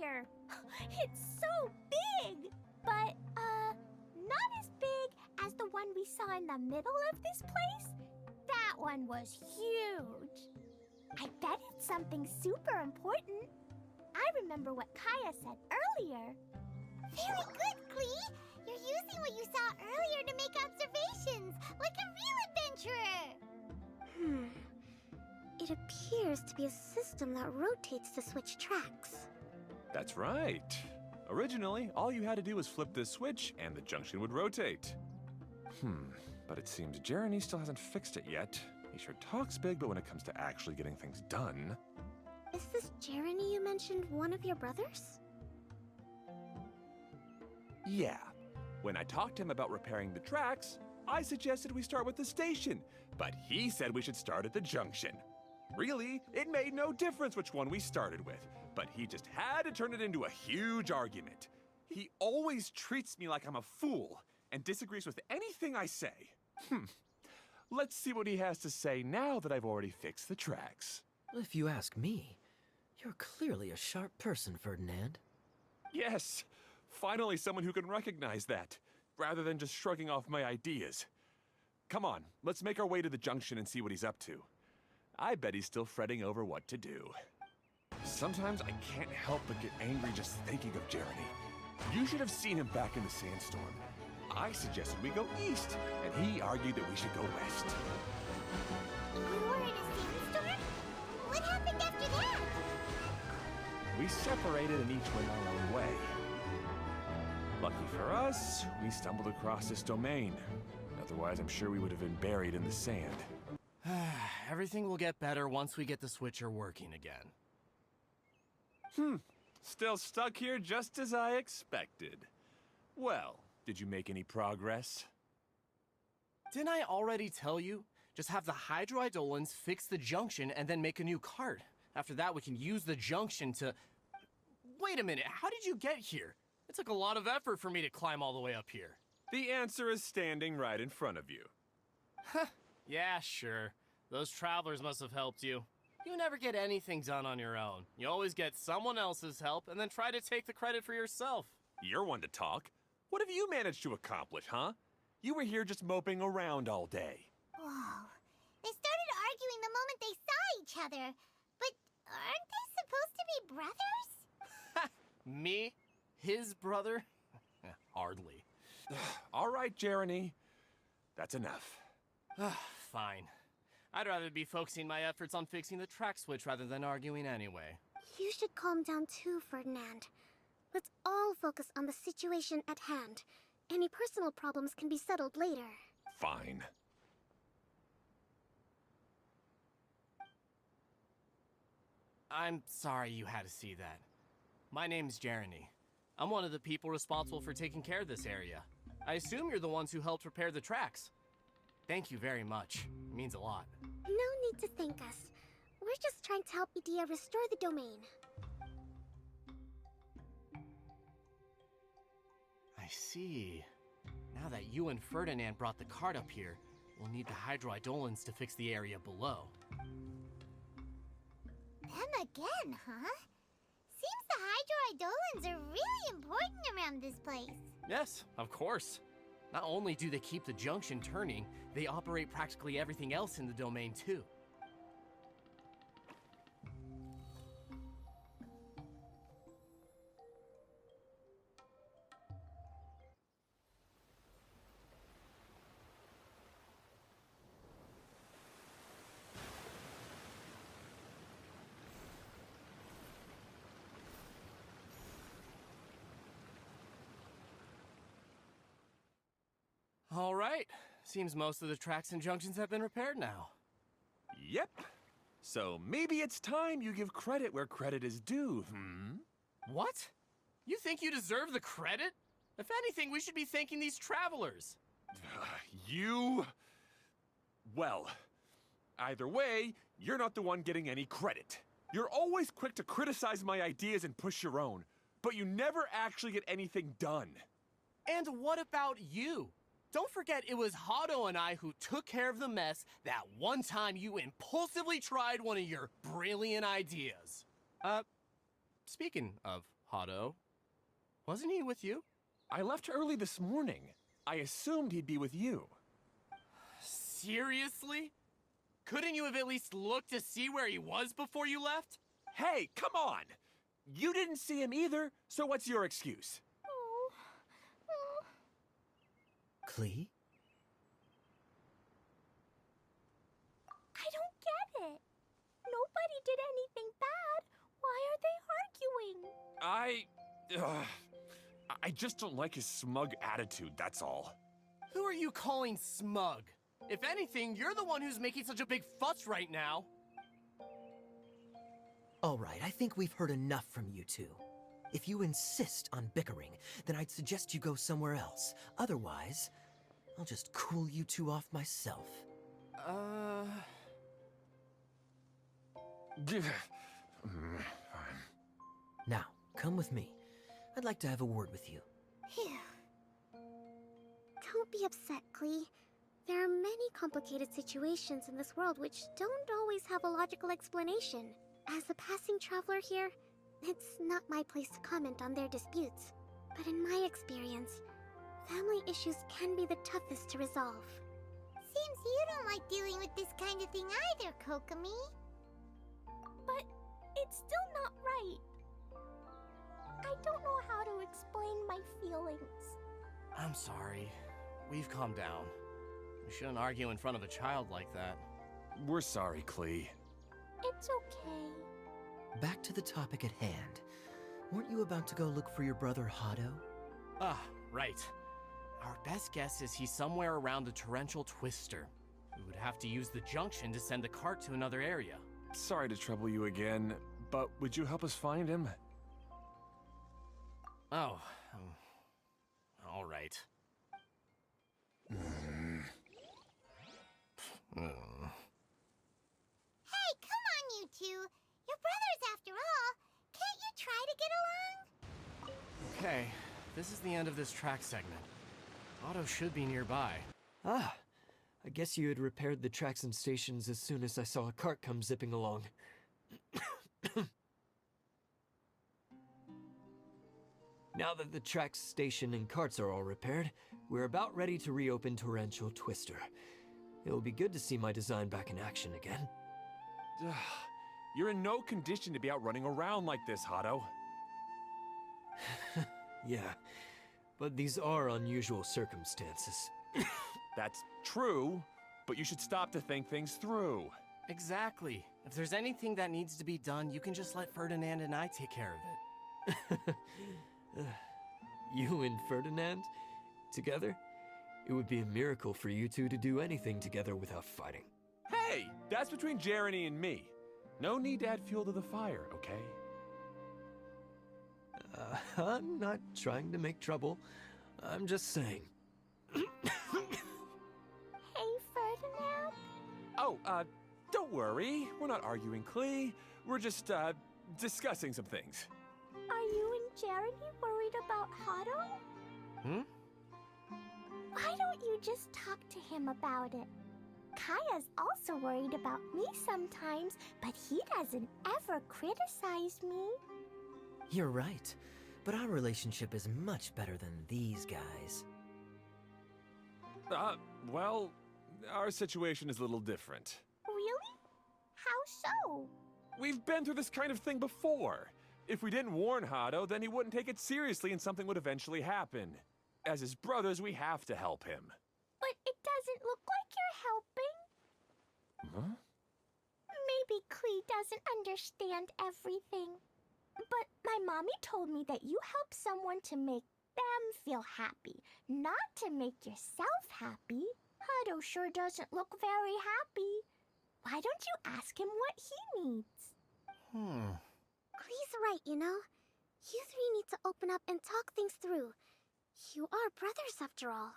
here. It's so big! But, not as big as the one we saw in the middle of this place. That one was huge. I bet it's something super important. I remember what Kaya said earlier. Very good, Klee! You're using what you saw earlier to make observations, like a real adventurer! It appears to be a system that rotates to switch tracks. That's right. Originally, all you had to do was flip this switch and the junction would rotate. But it seems Jeremy still hasn't fixed it yet. He sure talks big, but when it comes to actually getting things done... Is this Jeremy you mentioned one of your brothers? Yeah. When I talked to him about repairing the tracks, I suggested we start with the station, but he said we should start at the junction. Really, it made no difference which one we started with, but he just had to turn it into a huge argument. He always treats me like I'm a fool and disagrees with anything I say. Let's see what he has to say now that I've already fixed the tracks. If you ask me, you're clearly a sharp person, Ferdinand. Yes, finally someone who can recognize that, rather than just shrugging off my ideas. Come on, let's make our way to the junction and see what he's up to. I bet he's still fretting over what to do. Sometimes I can't help but get angry just thinking of Jeremy. You should have seen him back in the sandstorm. I suggested we go east, and he argued that we should go west. You were in a sandstorm? What happened after that? We separated and each went our own way. Lucky for us, we stumbled across this domain. Otherwise, I'm sure we would have been buried in the sand. Everything will get better once we get the switcher working again. Still stuck here just as I expected. Well, did you make any progress? Didn't I already tell you? Just have the hydroidolins fix the junction and then make a new cart. After that, we can use the junction to... Wait a minute, how did you get here? It took a lot of effort for me to climb all the way up here. The answer is standing right in front of you. Yeah, sure. Those travelers must have helped you. You never get anything done on your own. You always get someone else's help and then try to take the credit for yourself. You're one to talk. What have you managed to accomplish, huh? You were here just moping around all day. Whoa. They started arguing the moment they saw each other. But aren't they supposed to be brothers? Me? His brother? Hardly. All right, Jeremy. That's enough. Fine. I'd rather be focusing my efforts on fixing the track switch rather than arguing anyway. You should calm down too, Ferdinand. Let's all focus on the situation at hand. Any personal problems can be settled later. Fine. I'm sorry you had to see that. My name's Jeremy. I'm one of the people responsible for taking care of this area. I assume you're the ones who helped repair the tracks. Thank you very much. It means a lot. No need to thank us. We're just trying to help Edea restore the domain. I see. Now that you and Ferdinand brought the cart up here, we'll need the hydroidolins to fix the area below. Them again, huh? Seems the hydroidolins are really important around this place. Yes, of course. Not only do they keep the junction turning, they operate practically everything else in the domain too. All right. Seems most of the tracks and junctions have been repaired now. Yep. So maybe it's time you give credit where credit is due, What? You think you deserve the credit? If anything, we should be thanking these travelers. You... Well, either way, you're not the one getting any credit. You're always quick to criticize my ideas and push your own, but you never actually get anything done. And what about you? Don't forget it was Hado and I who took care of the mess that one time you impulsively tried one of your brilliant ideas. Speaking of Hado. Wasn't he with you? I left early this morning. I assumed he'd be with you. Seriously? Couldn't you have at least looked to see where he was before you left? Hey, come on! You didn't see him either, so what's your excuse? Oh. Oh. Klee? I don't get it. Nobody did anything bad. Why are they arguing? I just don't like his smug attitude, that's all. Who are you calling smug? If anything, you're the one who's making such a big fuss right now. All right, I think we've heard enough from you two. If you insist on bickering, then I'd suggest you go somewhere else. Otherwise, I'll just cool you two off myself. Fine. Now, come with me. I'd like to have a word with you. Phew. Don't be upset, Klee. There are many complicated situations in this world which don't always have a logical explanation. As a passing traveler here, it's not my place to comment on their disputes. But in my experience, family issues can be the toughest to resolve. Seems you don't like dealing with this kind of thing either, Kokomi. But it's still not right. I don't know how to explain my feelings. I'm sorry. We've calmed down. We shouldn't argue in front of a child like that. We're sorry, Klee. It's okay. Back to the topic at hand. Weren't you about to go look for your brother Hado? Ah, right. Our best guess is he's somewhere around the Torrential Twister. We would have to use the junction to send the cart to another area. Sorry to trouble you again, but would you help us find him? Oh, all right. Hey, come on, you two. You're brothers after all. Can't you try to get along? Okay, this is the end of this track segment. Otto should be nearby. Ah, I guess you had repaired the tracks and stations as soon as I saw a cart come zipping along. Now that the tracks, station, and carts are all repaired, we're about ready to reopen Torrential Twister. It'll be good to see my design back in action again. You're in no condition to be out running around like this, Hado. Yeah, but these are unusual circumstances. That's true, but you should stop to think things through. Exactly. If there's anything that needs to be done, you can just let Ferdinand and I take care of it. You and Ferdinand? Together? It would be a miracle for you two to do anything together without fighting. Hey, that's between Jeremy and me. No need to add fuel to the fire, okay? I'm not trying to make trouble. I'm just saying. Hey, Ferdinand? Oh, don't worry. We're not arguing, Klee. We're just, discussing some things. Are you and Jeremy worried about Hado? Why don't you just talk to him about it? Kaya's also worried about me sometimes, but he doesn't ever criticize me. You're right, but our relationship is much better than these guys. Well, our situation is a little different. Really? How so? We've been through this kind of thing before. If we didn't warn Hado, then he wouldn't take it seriously and something would eventually happen. As his brothers, we have to help him. But it doesn't look like you're helping. Huh? Maybe Klee doesn't understand everything. But my mommy told me that you help someone to make them feel happy, not to make yourself happy. Hado sure doesn't look very happy. Why don't you ask him what he needs? Klee's right, you know. You three need to open up and talk things through. You are brothers after all.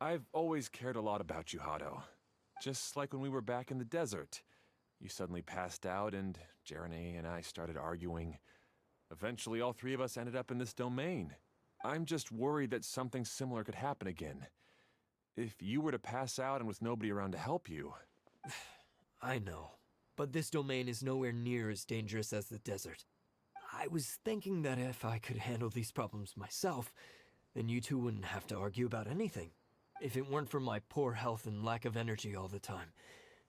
I've always cared a lot about you, Hado. Just like when we were back in the desert. You suddenly passed out and Jeremy and I started arguing. Eventually, all three of us ended up in this domain. I'm just worried that something similar could happen again. If you were to pass out and with nobody around to help you... I know. but this domain is nowhere near as dangerous as the desert. I was thinking that if I could handle these problems myself, then you two wouldn't have to argue about anything. If it weren't for my poor health and lack of energy all the time,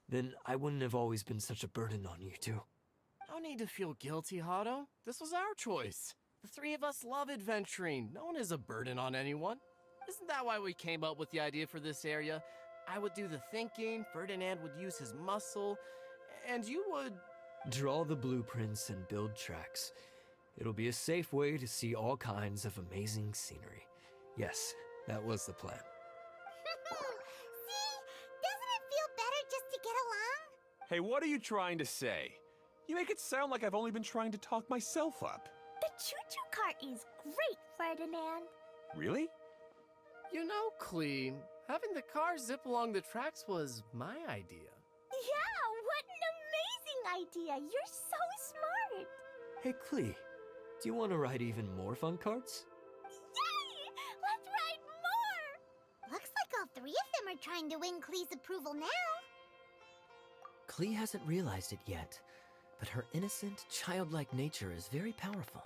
then I wouldn't have always been such a burden on you two. No need to feel guilty, Hado. This was our choice. The three of us love adventuring. No one is a burden on anyone. Isn't that why we came up with the idea for this area? I would do the thinking, Ferdinand would use his muscle, and you would... Draw the blueprints and build tracks. It'll be a safe way to see all kinds of amazing scenery. Yes, that was the plan. See? Doesn't it feel better just to get along? Hey, what are you trying to say? You make it sound like I've only been trying to talk myself up. The choo-choo cart is great, Ferdinand. Really? You know, Klee, having the car zip along the tracks was my idea. Yeah, what an amazing idea. You're so smart. Hey, Klee, do you want to ride even more fun carts? Yay! Let's ride more! Looks like all three of them are trying to win Klee's approval now. Klee hasn't realized it yet, but her innocent, childlike nature is very powerful.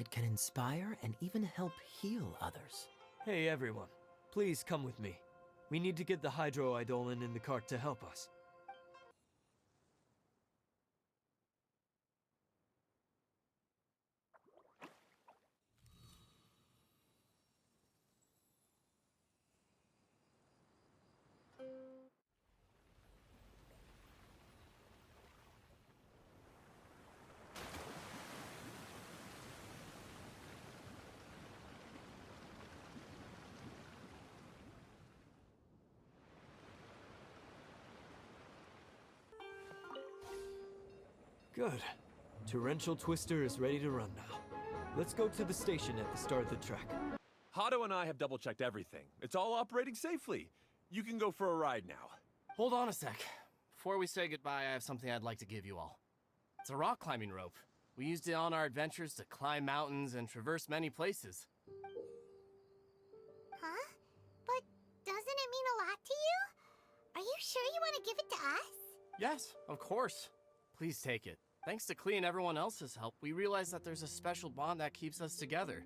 It can inspire and even help heal others. Hey, everyone. Please come with me. We need to get the Hydro-Eidolon in the cart to help us. Good. Torrential Twister is ready to run now. Let's go to the station at the start of the track. Hado and I have double-checked everything. It's all operating safely. You can go for a ride now. Hold on a sec. Before we say goodbye, I have something I'd like to give you all. It's a rock climbing rope. We used it on our adventures to climb mountains and traverse many places. Huh? But doesn't it mean a lot to you? Are you sure you want to give it to us? Yes, of course. Please take it. Thanks to Klee and everyone else's help, we realized that there's a special bond that keeps us together.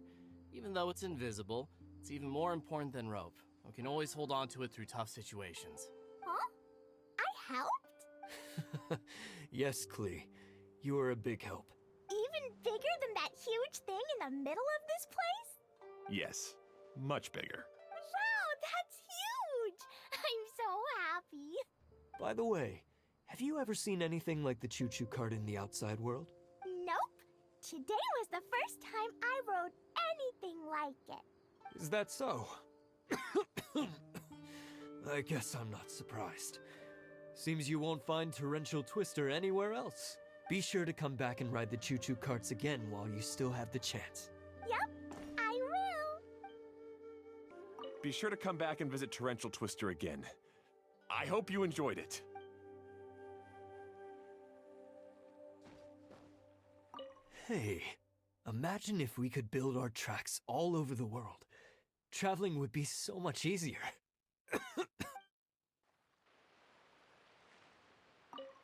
Even though it's invisible, it's even more important than rope. We can always hold on to it through tough situations. Huh? I helped? Yes, Klee. You are a big help. Even bigger than that huge thing in the middle of this place? Yes, much bigger. Wow, that's huge! I'm so happy. By the way, have you ever seen anything like the choo-choo cart in the outside world? Nope. Today was the first time I rode anything like it. Is that so? I guess I'm not surprised. Seems you won't find Torrential Twister anywhere else. Be sure to come back and ride the choo-choo carts again while you still have the chance. Yep, I will. Be sure to come back and visit Torrential Twister again. I hope you enjoyed it. Hey, imagine if we could build our tracks all over the world. Traveling would be so much easier.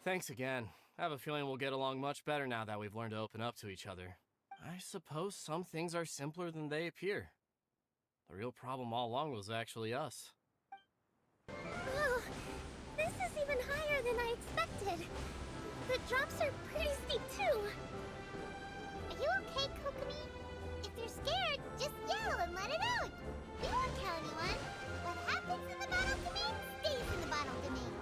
Thanks again. I have a feeling we'll get along much better now that we've learned to open up to each other. I suppose some things are simpler than they appear. The real problem all along was actually us. Oh, this is even higher than I expected. The drops are pretty steep too. Are you okay, Kokomi? If you're scared, just yell and let it out. We won't tell anyone. What happens in the bottle domain stays in the bottle domain.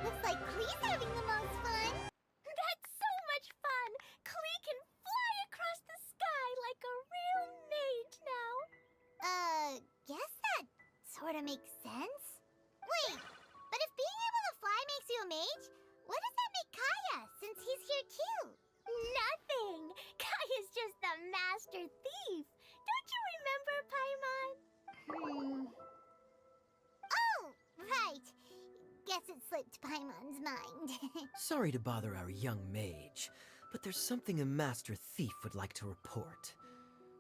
Looks like Klee's having the most fun. That's so much fun! Klee can fly across the sky like a real mage now. Guess that sort of makes sense. Wait, but if being able to fly makes you a mage, what does that make Kaya, since he's here too? Nothing! Kaya's just a master thief. Don't you remember, Paimon? Oh, right. Guess it slipped Paimon's mind. Sorry to bother our young mage, but there's something a master thief would like to report.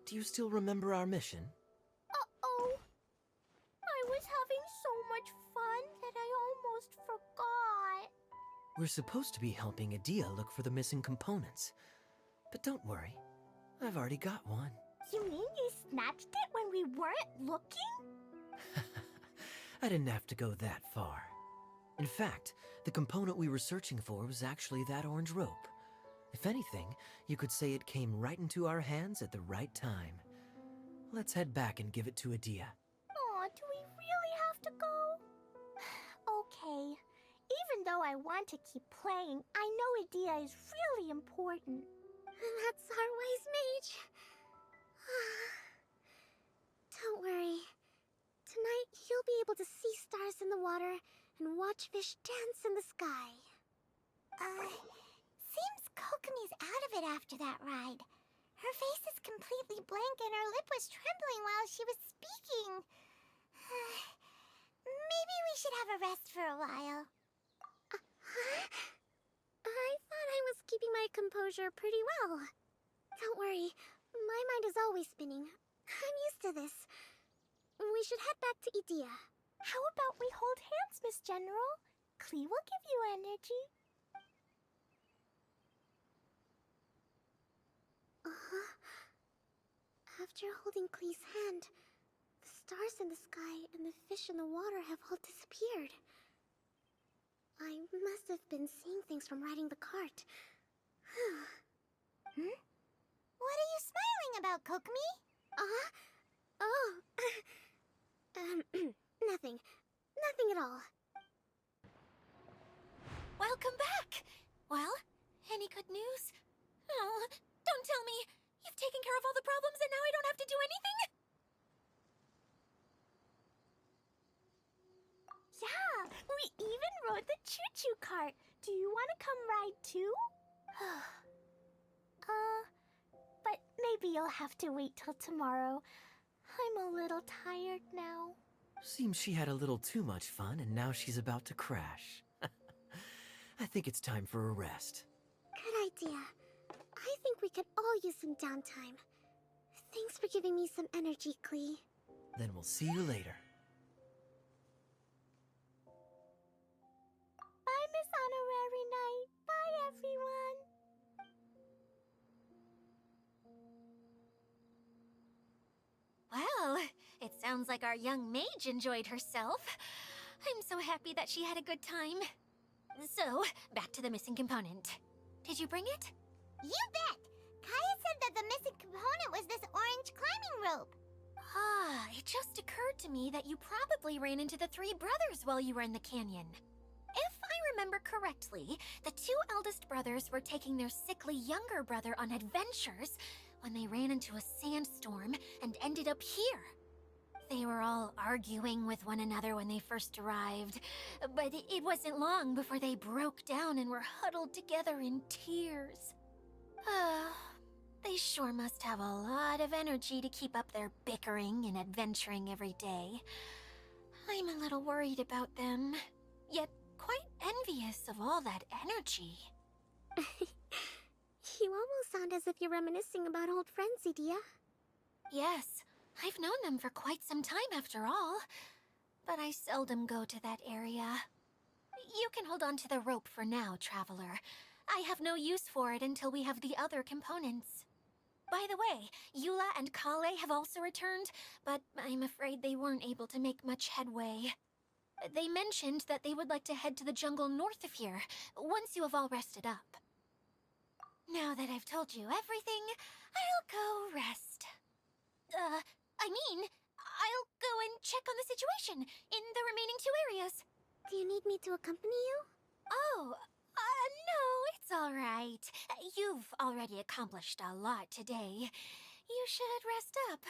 Do you still remember our mission? Uh-oh. I was having so much fun that I almost forgot. We're supposed to be helping Adia look for the missing components. But don't worry, I've already got one. You mean you snatched it when we weren't looking? I didn't have to go that far. In fact, the component we were searching for was actually that orange rope. If anything, you could say it came right into our hands at the right time. Let's head back and give it to Adia. Aw, do we really have to go? Okay. Even though I want to keep playing, I know Adia is really important. That's our wise mage. Don't worry. Tonight, you'll be able to see stars in the water and watch fish dance in the sky. Seems Kokomi's out of it after that ride. Her face is completely blank and her lip was trembling while she was speaking. Maybe we should have a rest for a while. I thought I was keeping my composure pretty well. Don't worry, my mind is always spinning. I'm used to this. We should head back to Idia. How about we hold hands, Miss General? Klee will give you energy. After holding Klee's hand, the stars in the sky and the fish in the water have all disappeared. I must have been seeing things from riding the cart. What are you smiling about, Kokomi? Oh. Nothing. Nothing at all. Welcome back! Well, any good news? Oh, don't tell me! You've taken care of all the problems and now I don't have to do anything? Yeah, we even rode the choo-choo cart. Do you want to come ride too? But maybe you'll have to wait till tomorrow. I'm a little tired now. Seems she had a little too much fun and now she's about to crash. I think it's time for a rest. Good idea. I think we could all use some downtime. Thanks for giving me some energy, Klee. Then we'll see you later. Bye, Miss Honorary Knight. Bye, everyone. Well, it sounds like our young mage enjoyed herself. I'm so happy that she had a good time. So, back to the missing component. Did you bring it? You bet! Kaya said that the missing component was this orange climbing rope. Ah, it just occurred to me that you probably ran into the three brothers while you were in the canyon. If I remember correctly, the two eldest brothers were taking their sickly younger brother on adventures when they ran into a sandstorm and ended up here. They were all arguing with one another when they first arrived, but it wasn't long before they broke down and were huddled together in tears. They sure must have a lot of energy to keep up their bickering and adventuring every day. I'm a little worried about them, yet quite envious of all that energy. You almost sound as if you're reminiscing about old friends, Idia. Yes, I've known them for quite some time after all, but I seldom go to that area. You can hold on to the rope for now, Traveler. I have no use for it until we have the other components. By the way, Eula and Kale have also returned, but I'm afraid they weren't able to make much headway. They mentioned that they would like to head to the jungle north of here, once you have all rested up. Now that I've told you everything, I'll go rest. I'll go and check on the situation in the remaining two areas. Do you need me to accompany you? Oh, no, it's all right. You've already accomplished a lot today. You should rest up.